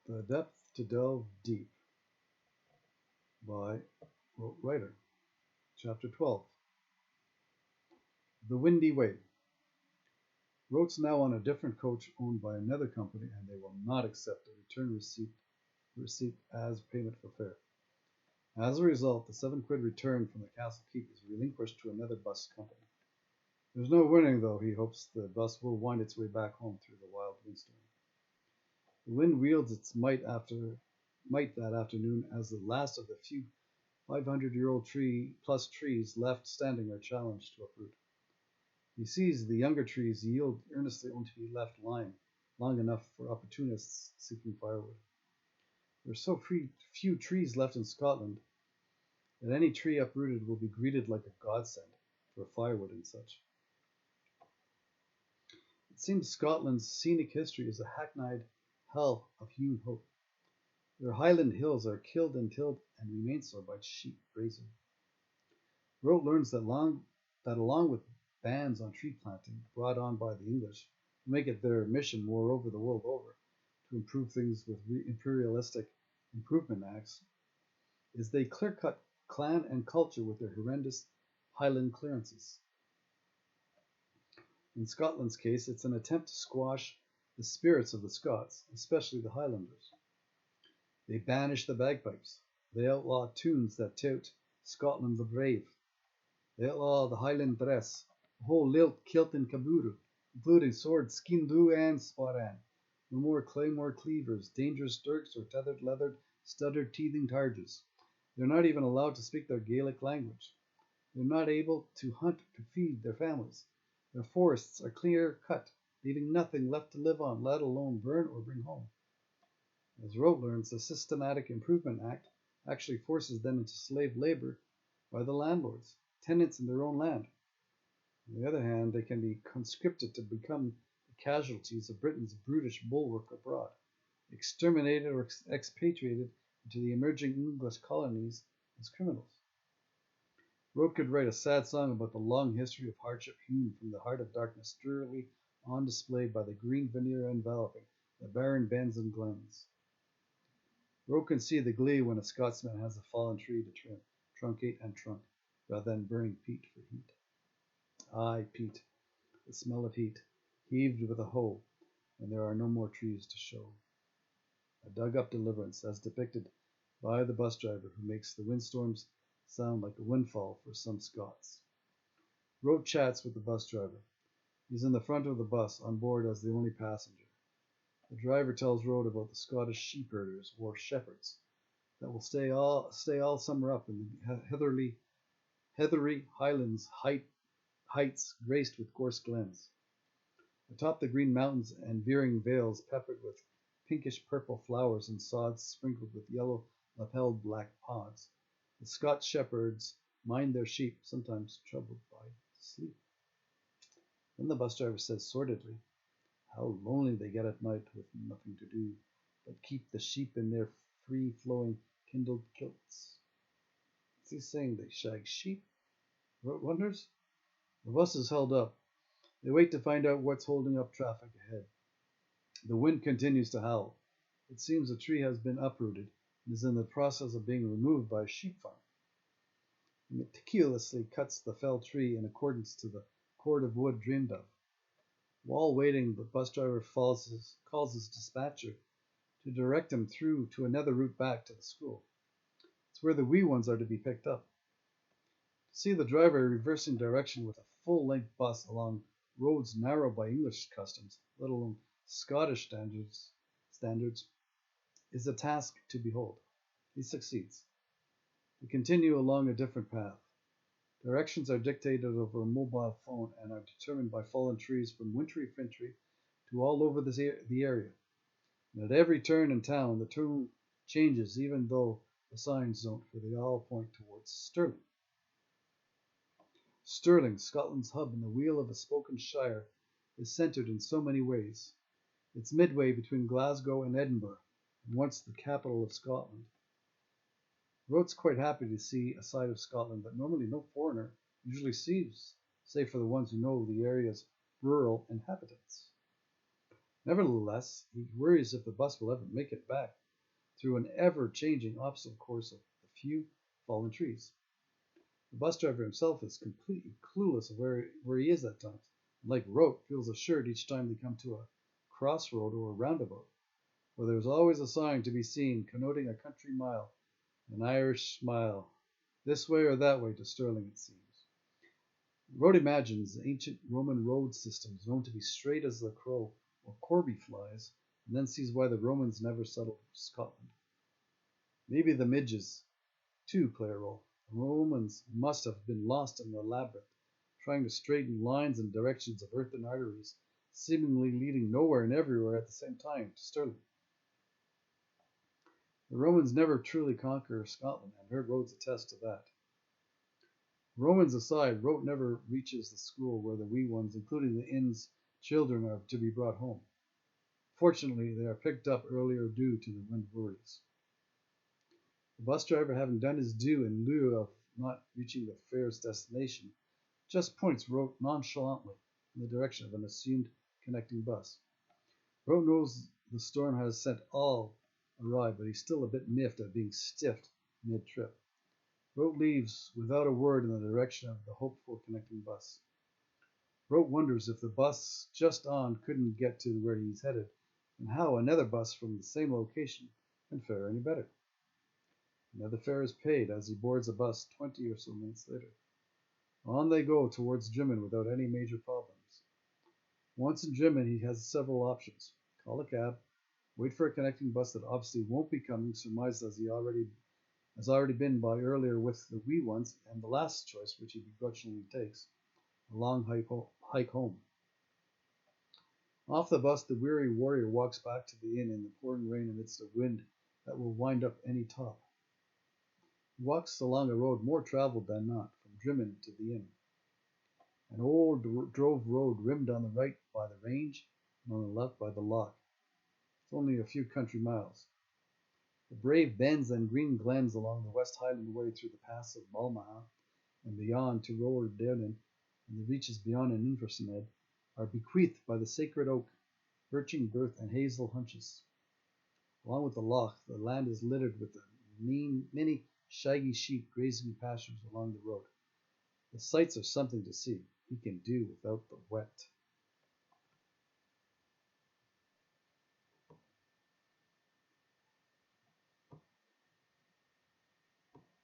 The Depth to Delve Deep by Writer. Chapter 12. The Windy Way. Rote's now on a different coach owned by another company, and they will not accept a return receipt as payment for fare. As a result, the £7 return from the Castle Keep is relinquished to another bus company. There's no winning, though. He hopes the bus will wind its way back home through the wild windstorm. The wind wields its might that afternoon as the last of the few 500-year-old plus trees left standing are challenged to uproot. He sees the younger trees yield earnestly only to be left lying long enough for opportunists seeking firewood. There are so few trees left in Scotland that any tree uprooted will be greeted like a godsend for firewood and such. It seems Scotland's scenic history is a hackneyed hell of hewn hope. Their highland hills are killed and tilled and remain so by sheep grazing. Rote learns that along with bans on tree planting brought on by the English, who make it their mission moreover the world over to improve things with imperialistic improvement acts, is they clear-cut clan and culture with their horrendous Highland clearances. In Scotland's case, it's an attempt to squash the spirits of the Scots, especially the Highlanders. They banish the bagpipes. They outlaw tunes that tout Scotland the brave. They outlaw the Highland dress, the whole lilt, kilt, and caboodle, including swords, skindoo, and sporan. No more claymore cleavers, dangerous dirks, or tethered, leathered, stuttered, teething targes. They're not even allowed to speak their Gaelic language. They're not able to hunt to feed their families. Their forests are clear cut, leaving nothing left to live on, let alone burn or bring home. As Rote learns, the Systematic Improvement Act actually forces them into slave labor by the landlords, tenants in their own land. On the other hand, they can be conscripted to become the casualties of Britain's brutish bulwark abroad, exterminated or expatriated into the emerging English colonies as criminals. Rote could write a sad song about the long history of hardship hewn from the heart of darkness, drearily on display by the green veneer enveloping the barren bens and glens. Rote can see the glee when a Scotsman has a fallen tree to trim, truncate, and trunk, rather than burning peat for heat. Aye, peat, the smell of heat, heaved with a hoe, when there are no more trees to show. A dug-up deliverance, as depicted by the bus driver who makes the windstorms sound like a windfall for some Scots. Rote chats with the bus driver. He's in the front of the bus, on board as the only passenger. The driver tells Rote about the Scottish sheep herders, or shepherds, that will stay all summer up in the heathery highlands heights graced with gorse glens. Atop the green mountains and veering vales peppered with pinkish purple flowers and sods sprinkled with yellow lapelled black pods, the Scotch shepherds mind their sheep, sometimes troubled by sleep. Then the bus driver says sordidly, how lonely they get at night with nothing to do but keep the sheep in their free-flowing kindled kilts. Is he saying they shag sheep? Rote wonders. The bus is held up. They wait to find out what's holding up traffic ahead. The wind continues to howl. It seems a tree has been uprooted and is in the process of being removed by a sheep farm. He meticulously cuts the felled tree in accordance to the cord of wood dreamed of. While waiting, the bus driver calls his dispatcher to direct him through to another route back to the school. It's where the wee ones are to be picked up. To see the driver reversing direction with a full-length bus along roads narrow by English customs, let alone Scottish standards, is a task to behold. He succeeds. They continue along a different path. Directions are dictated over a mobile phone and are determined by fallen trees from wintry Fintry to all over the area. And at every turn in town, the tune changes, even though the signs don't, for they all point towards Stirling. Stirling, Scotland's hub in the wheel of a spoken shire, is centred in so many ways. It's midway between Glasgow and Edinburgh, and once the capital of Scotland. Rote's quite happy to see a side of Scotland that normally no foreigner usually sees, save for the ones who know the area's rural inhabitants. Nevertheless, he worries if the bus will ever make it back through an ever-changing obstacle course of a few fallen trees. The bus driver himself is completely clueless of where he is at times, and like Rote, feels assured each time they come to a crossroad or a roundabout, where there is always a sign to be seen connoting a country mile, an Irish smile, this way or that way to Stirling it seems. Rote imagines the ancient Roman road systems known to be straight as the crow or Corby flies, and then sees why the Romans never settled Scotland. Maybe the midges, too, play a role. The Romans must have been lost in the labyrinth, trying to straighten lines and directions of earthen arteries, seemingly leading nowhere and everywhere at the same time to Stirling. The Romans never truly conquer Scotland, and her roads attest to that. Romans aside, Rote never reaches the school where the wee ones, including the inn's children, are to be brought home. Fortunately, they are picked up earlier due to the wind worries. The bus driver, having done his due in lieu of not reaching the fair's destination, just points Rote nonchalantly in the direction of an assumed connecting bus. Rote knows the storm has sent all awry, but he's still a bit miffed at being stiffed mid-trip. Rote leaves without a word in the direction of the hoped-for connecting bus. Rote wonders if the bus just on couldn't get to where he's headed, and how another bus from the same location can fare any better. Another fare is paid as he boards a bus 20 or so minutes later. On they go towards Drimmen without any major problems. Once in Drimmen, he has several options. Call a cab, wait for a connecting bus that obviously won't be coming, surmised as he has already been by earlier with the wee ones, and the last choice, which he begrudgingly takes, a long hike home. Off the bus, the weary warrior walks back to the inn in the pouring rain amidst a wind that will wind up any top. He walks along a road more travelled than not, from Drimmen to the inn. An old drove road rimmed on the right by the range and on the left by the loch. It's only a few country miles. The brave bens and green glens along the West Highland way through the pass of Balmaha and beyond to Rower Dernan and the reaches beyond in Inversnaid are bequeathed by the sacred oak, birching birth, and hazel hunches. Along with the loch, the land is littered with the many shaggy sheep grazing pastures along the road. The sights are something to see. He can do without the wet.